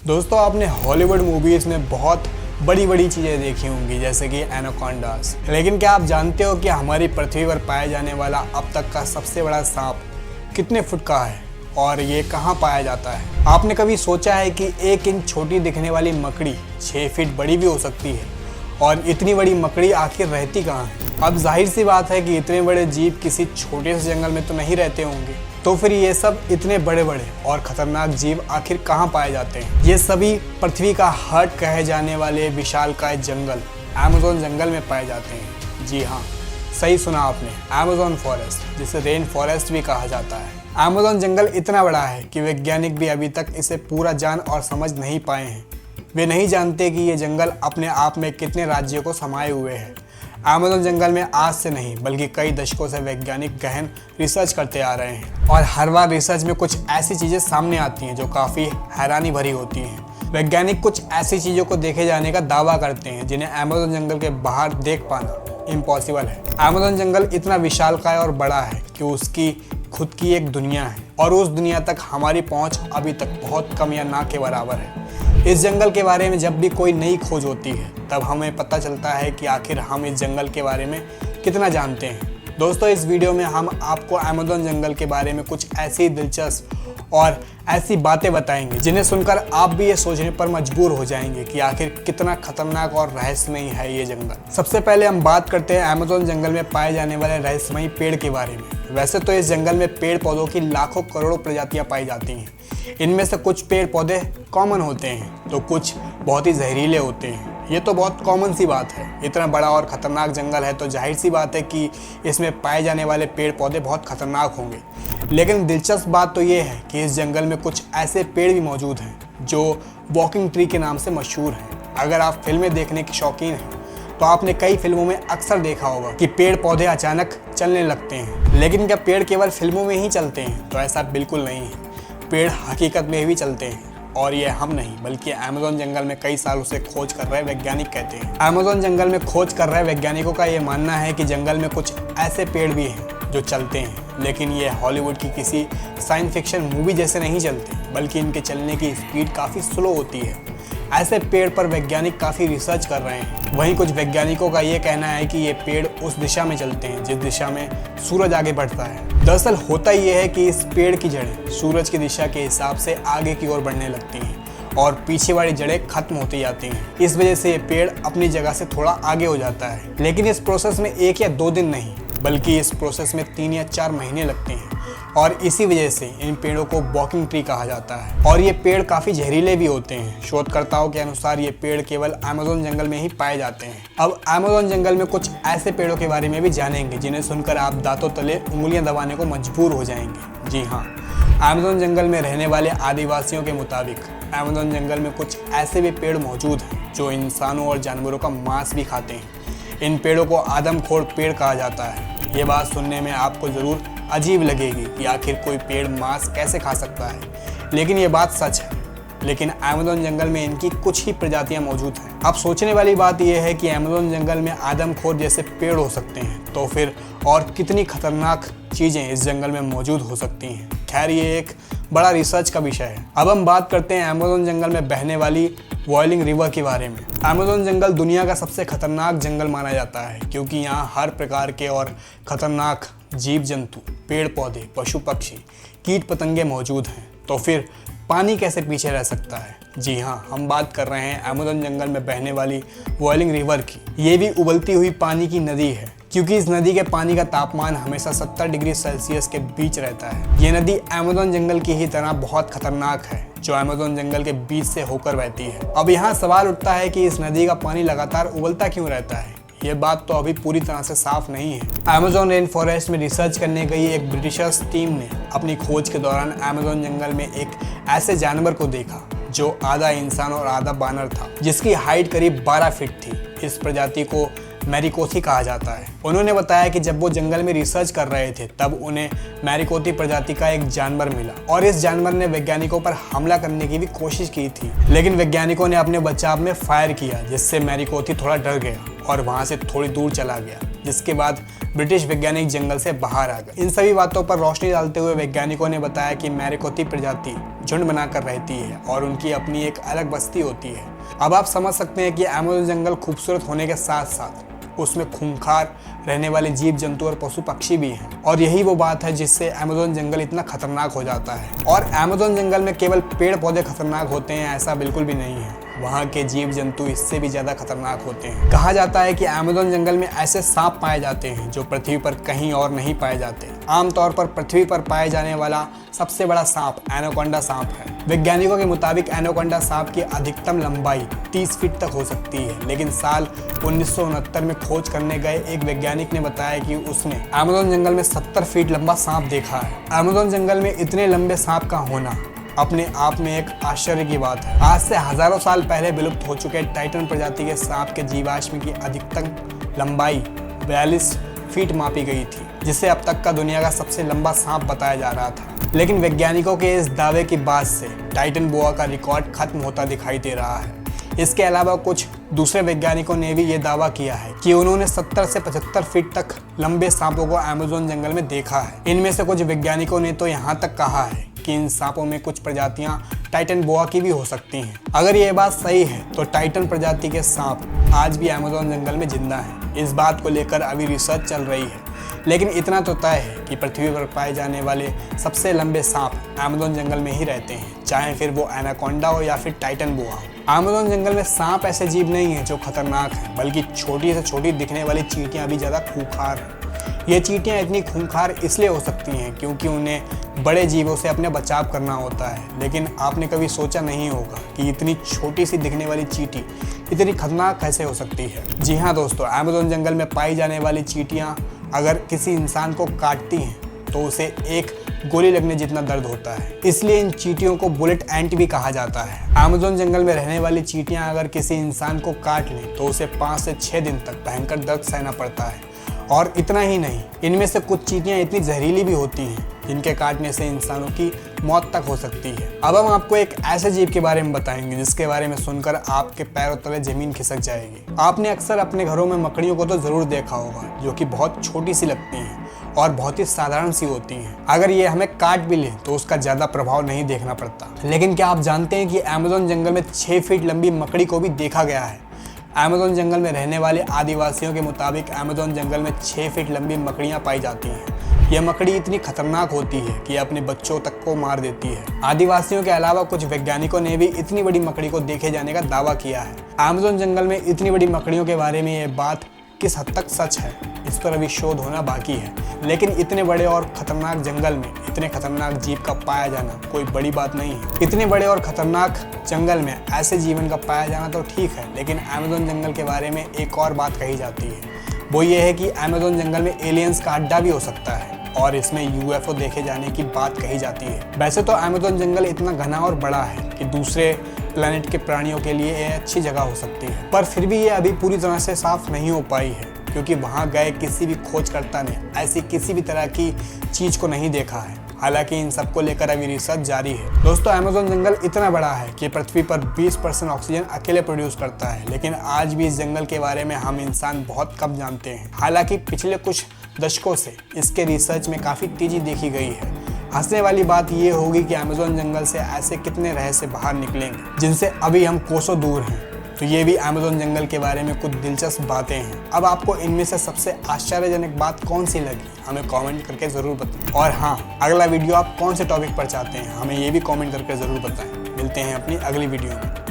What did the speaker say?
दोस्तों आपने Hollywood movies में बहुत बड़ी बड़ी चीज़ें देखी होंगी जैसे कि एनाकोंडास, लेकिन क्या आप जानते हो कि हमारी पृथ्वी पर पाया जाने वाला अब तक का सबसे बड़ा सांप कितने फुट का है और ये कहाँ पाया जाता है? आपने कभी सोचा है कि 1 इंच छोटी दिखने वाली मकड़ी 6 फीट बड़ी भी हो सकती है? और इतनी बड़ी मकड़ी आखिर रहती कहाँ है? अब जाहिर सी बात है कि इतने बड़े जीव किसी छोटे से जंगल में तो नहीं रहते होंगे, तो फिर ये सब इतने बड़े बड़े और खतरनाक जीव आखिर कहाँ पाए जाते हैं? ये सभी पृथ्वी का हार्ट कहे जाने वाले विशालकाय जंगल अमेज़न जंगल में पाए जाते हैं। जी हाँ, सही सुना आपने, अमेज़न फॉरेस्ट, जिसे रेन फॉरेस्ट भी कहा जाता है। अमेज़न जंगल इतना बड़ा है कि वैज्ञानिक भी अभी तक इसे पूरा जान और समझ नहीं पाए हैं। वे नहीं जानते कि ये जंगल अपने आप में कितने राज्यों को समाये हुए है। अमेज़न जंगल में आज से नहीं बल्कि कई दशकों से वैज्ञानिक गहन रिसर्च करते आ रहे हैं और हर बार रिसर्च में कुछ ऐसी चीज़ें सामने आती हैं जो काफ़ी हैरानी भरी होती हैं। वैज्ञानिक कुछ ऐसी चीज़ों को देखे जाने का दावा करते हैं जिन्हें अमेज़न जंगल के बाहर देख पाना इम्पॉसिबल है। अमेज़न जंगल इतना विशालकाय और बड़ा है कि उसकी खुद की एक दुनिया है और उस दुनिया तक हमारी पहुंच अभी तक बहुत कम या ना के बराबर है। इस जंगल के बारे में जब भी कोई नई खोज होती है तब हमें पता चलता है कि आखिर हम इस जंगल के बारे में कितना जानते हैं। दोस्तों इस वीडियो में हम आपको अमेज़न जंगल के बारे में कुछ ऐसी दिलचस्प और ऐसी बातें बताएंगे जिन्हें सुनकर आप भी ये सोचने पर मजबूर हो जाएंगे कि आखिर कितना खतरनाक और रहस्यमयी है ये जंगल। सबसे पहले हम बात करते हैं अमेज़न जंगल में पाए जाने वाले रहस्यमयी पेड़ के बारे में। वैसे तो इस जंगल में पेड़ पौधों की लाखों करोड़ों प्रजातियां पाई जाती हैं। इनमें से कुछ पेड़ पौधे कॉमन होते हैं तो कुछ बहुत ही जहरीले होते हैं। ये तो बहुत कॉमन सी बात है, इतना बड़ा और ख़तरनाक जंगल है तो जाहिर सी बात है कि इसमें पाए जाने वाले पेड़ पौधे बहुत ख़तरनाक होंगे। लेकिन दिलचस्प बात तो ये है कि इस जंगल में कुछ ऐसे पेड़ भी मौजूद हैं जो वॉकिंग ट्री के नाम से मशहूर हैं। अगर आप फिल्में देखने के शौकीन हैं तो आपने कई फिल्मों में अक्सर देखा होगा कि पेड़ पौधे अचानक चलने लगते हैं। लेकिन क्या पेड़ केवल फिल्मों में ही चलते हैं? तो ऐसा बिल्कुल नहीं है। पेड़ हकीकत में भी चलते हैं और ये हम नहीं बल्कि अमेज़न जंगल में कई सालों से खोज कर रहे वैज्ञानिक कहते हैं। अमेज़न जंगल में खोज कर रहे वैज्ञानिकों का ये मानना है कि जंगल में कुछ ऐसे पेड़ भी हैं जो चलते हैं, लेकिन ये हॉलीवुड की किसी साइंस फिक्शन मूवी जैसे नहीं चलते बल्कि इनके चलने की स्पीड काफ़ी स्लो होती है। ऐसे पेड़ पर वैज्ञानिक काफ़ी रिसर्च कर रहे हैं। वहीं कुछ वैज्ञानिकों का ये कहना है कि ये पेड़ उस दिशा में चलते हैं जिस दिशा में सूरज आगे बढ़ता है। दरअसल होता ये है कि इस पेड़ की जड़ें सूरज की दिशा के हिसाब से आगे की ओर बढ़ने लगती हैं और पीछे वाली जड़ें खत्म होती जाती हैं। इस वजह से ये पेड़ अपनी जगह से थोड़ा आगे हो जाता है। लेकिन इस प्रोसेस में 1 या 2 दिन नहीं बल्कि इस प्रोसेस में 3 या 4 महीने लगते हैं और इसी वजह से इन पेड़ों को वॉकिंग ट्री कहा जाता है। और ये पेड़ काफ़ी जहरीले भी होते हैं। शोधकर्ताओं के अनुसार ये पेड़ केवल अमेज़न जंगल में ही पाए जाते हैं। अब अमेज़न जंगल में कुछ ऐसे पेड़ों के बारे में भी जानेंगे जिन्हें सुनकर आप दांतों तले उंगलियां दबाने को मजबूर हो जाएंगे। जी हाँ, अमेज़न जंगल में रहने वाले आदिवासियों के मुताबिक अमेज़न जंगल में कुछ ऐसे भी पेड़ मौजूद हैं जो इंसानों और जानवरों का मांस भी खाते हैं। इन पेड़ों को आदमखोर पेड़ कहा जाता है। ये बात सुनने में आपको ज़रूर अजीब लगेगी कि आखिर कोई पेड़ मांस कैसे खा सकता है, लेकिन ये बात सच है। लेकिन अमेज़न जंगल में इनकी कुछ ही प्रजातियां मौजूद हैं। अब सोचने वाली बात यह है कि अमेज़न जंगल में आदमखोर जैसे पेड़ हो सकते हैं तो फिर और कितनी खतरनाक चीज़ें इस जंगल में मौजूद हो सकती हैं। खैर ये एक बड़ा रिसर्च का विषय है। अब हम बात करते हैं अमेज़न जंगल में बहने वाली बॉइलिंग रिवर के बारे में। अमेज़न जंगल दुनिया का सबसे खतरनाक जंगल माना जाता है क्योंकि यहाँ हर प्रकार के और खतरनाक जीव जंतु, पेड़ पौधे, पशु पक्षी, कीट पतंगे मौजूद हैं। तो फिर पानी कैसे पीछे रह सकता है? जी हाँ, हम बात कर रहे हैं अमेज़न जंगल में बहने वाली बॉइलिंग रिवर की। ये भी उबलती हुई पानी की नदी है क्योंकि इस नदी के पानी का तापमान हमेशा 70 डिग्री सेल्सियस के बीच रहता है। ये नदी अमेज़न जंगल की ही तरह बहुत खतरनाक है जो अमेज़न जंगल के बीच से होकर बहती है। अब यहाँ सवाल उठता है कि इस नदी का पानी लगातार उबलता क्यों रहता है? ये बात तो अभी पूरी तरह से साफ नहीं है। अमेज़न रेन फॉरेस्ट में रिसर्च करने गई एक ब्रिटिशर्स टीम ने अपनी खोज के दौरान अमेज़न जंगल में एक ऐसे जानवर को देखा जो आधा इंसान और आधा बानर था, जिसकी हाइट करीब 12 फीट थी। इस प्रजाति को मैरिकोथी कहा जाता है। उन्होंने बताया कि जब वो जंगल में रिसर्च कर रहे थे तब उन्हें मैरिकोथी प्रजाति का एक जानवर मिला और इस जानवर ने वैज्ञानिकों पर हमला करने की भी कोशिश की थी, लेकिन वैज्ञानिकों ने अपने बचाव में फायर किया जिससे मैरिकोथी थोड़ा डर गया और वहां से थोड़ी दूर चला गया। जिसके बाद ब्रिटिश वैज्ञानिक जंगल से बाहर आ गए। इन सभी बातों पर रोशनी डालते हुए वैज्ञानिकों ने बताया कि मैरिकोती प्रजाति झुंड बनाकर रहती है और उनकी अपनी एक अलग बस्ती होती है। अब आप समझ सकते हैं कि अमेज़न जंगल खूबसूरत होने के साथ साथ उसमें खूंखार रहने वाले जीव जंतु और पशु पक्षी भी हैं, और यही वो बात है जिससे अमेज़न जंगल इतना खतरनाक हो जाता है। और अमेज़न जंगल में केवल पेड़ पौधे खतरनाक होते हैं ऐसा बिल्कुल भी नहीं है, वहाँ के जीव जंतु इससे भी ज़्यादा खतरनाक होते हैं। कहा जाता है कि अमेज़न जंगल में ऐसे सांप पाए जाते हैं जो पृथ्वी पर कहीं और नहीं पाए जाते। आमतौर पर पृथ्वी पर पाए जाने वाला सबसे बड़ा सांप एनाकोंडा सांप है। वैज्ञानिकों के मुताबिक एनाकोंडा सांप की अधिकतम लंबाई 30 फीट तक हो सकती है, लेकिन साल 1969 में खोज करने गए एक वैज्ञानिक ने बताया कि उसने अमेज़न जंगल में 70 फीट लंबा सांप देखा है। अमेज़न जंगल में इतने लंबे सांप का होना अपने आप में एक आश्चर्य की बात है। आज से हजारों साल पहले विलुप्त हो चुके टाइटन प्रजाति के सांप के जीवाश्म की अधिकतम लंबाई 42 फीट मापी गई थी, जिसे अब तक का दुनिया का सबसे लंबा सांप बताया जा रहा था। लेकिन वैज्ञानिकों के इस दावे की बाद से टाइटन बोआ का रिकॉर्ड खत्म होता दिखाई दे रहा है। इसके अलावा कुछ दूसरे वैज्ञानिकों ने भी ये दावा किया है कि उन्होंने 70 से 75 फीट तक लंबे सांपों को अमेज़न जंगल में देखा है। इनमें से कुछ वैज्ञानिकों ने तो यहाँ तक कहा है कि इन सांपों में कुछ प्रजातियां टाइटन बोआ की भी हो सकती हैं। अगर ये बात सही है तो टाइटन प्रजाति के सांप आज भी अमेज़न जंगल में जिंदा हैं। इस बात को लेकर अभी रिसर्च चल रही है, लेकिन इतना तो तय है कि पृथ्वी पर पाए जाने वाले सबसे लंबे सांप अमेज़न जंगल में ही रहते हैं, चाहे फिर वो एनाकोंडा हो या फिर टाइटन बोआ हो। अमेज़न जंगल में सांप ऐसे जीव नहीं है जो खतरनाक हैं, बल्कि छोटी से छोटी दिखने वाली चींटियां भी ज़्यादा खूंखार हैं। ये चींटियां इतनी खूंखार इसलिए हो सकती हैं क्योंकि उन्हें बड़े जीवों से अपने बचाव करना होता है। लेकिन आपने कभी सोचा नहीं होगा कि इतनी छोटी सी दिखने वाली चींटी इतनी खतरनाक कैसे हो सकती है। जी हाँ दोस्तों, अमेज़न जंगल में पाई जाने वाली चींटियां अगर किसी इंसान को काटती हैं तो उसे एक गोली लगने जितना दर्द होता है। इसलिए इन चींटियों को बुलेट एंट भी कहा जाता है। अमेज़न जंगल में रहने वाली चींटियां अगर किसी इंसान को काट लें तो उसे 5 से 6 दिन तक भयंकर दर्द सहना पड़ता है। और इतना ही नहीं, इनमें से कुछ चींटियां इतनी जहरीली भी होती हैं जिनके काटने से इंसानों की मौत तक हो सकती है। अब हम आपको एक ऐसे जीव के बारे में बताएंगे जिसके बारे में सुनकर आपके पैरों तले जमीन खिसक जाएगी। आपने अक्सर अपने घरों में मकड़ियों को तो जरूर देखा होगा, जो कि बहुत छोटी सी लगती हैं और बहुत ही साधारण सी होती हैं। अगर ये हमें काट भी ले तो उसका ज़्यादा प्रभाव नहीं देखना पड़ता। लेकिन क्या आप जानते हैं कि अमेज़न जंगल में 6 फीट लंबी मकड़ी को भी देखा गया है। अमेज़न जंगल में रहने वाले आदिवासियों के मुताबिक अमेज़न जंगल में 6 फीट लंबी मकड़ियाँ पाई जाती हैं। यह मकड़ी इतनी खतरनाक होती है कि अपने बच्चों तक को मार देती है। आदिवासियों के अलावा कुछ वैज्ञानिकों ने भी इतनी बड़ी मकड़ी को देखे जाने का दावा किया है। अमेज़न जंगल में इतनी बड़ी मकड़ियों के बारे में ये बात किस हद तक सच है, इस पर अभी शोध होना बाकी है। लेकिन इतने बड़े और खतरनाक जंगल में इतने खतरनाक जीव का पाया जाना कोई बड़ी बात नहीं है। इतने बड़े और खतरनाक जंगल में ऐसे जीवन का पाया जाना तो ठीक है, लेकिन अमेज़न जंगल के बारे में एक और बात कही जाती है। वो ये है कि अमेज़न जंगल में एलियंस का अड्डा भी हो सकता है और इसमें यूएफओ देखे जाने की बात कही जाती है। वैसे तो अमेज़न जंगल इतना घना और बड़ा है कि दूसरे प्लैनेट के प्राणियों के लिए ये अच्छी जगह हो सकती है, पर फिर भी ये अभी पूरी तरह से साफ नहीं हो पाई है क्योंकि वहाँ गए किसी भी खोजकर्ता ने ऐसी किसी भी तरह की चीज़ को नहीं देखा है। हालांकि इन सब को लेकर अभी रिसर्च जारी है। दोस्तों, अमेज़न जंगल इतना बड़ा है कि पृथ्वी पर 20% ऑक्सीजन अकेले प्रोड्यूस करता है, लेकिन आज भी इस जंगल के बारे में हम इंसान बहुत कम जानते हैं। हालांकि पिछले कुछ दशकों से इसके रिसर्च में काफ़ी तेजी देखी गई है। हंसने वाली बात ये होगी कि अमेज़न जंगल से ऐसे कितने रहस्य बाहर निकलेंगे जिनसे अभी हम कोसों दूर हैं। तो ये भी अमेज़न जंगल के बारे में कुछ दिलचस्प बातें हैं। अब आपको इनमें से सबसे आश्चर्यजनक बात कौन सी लगी, हमें कमेंट करके ज़रूर बताएं। और हाँ, अगला वीडियो आप कौन से टॉपिक पर चाहते हैं, हमें ये भी कमेंट करके ज़रूर बताएं। मिलते हैं अपनी अगली वीडियो में।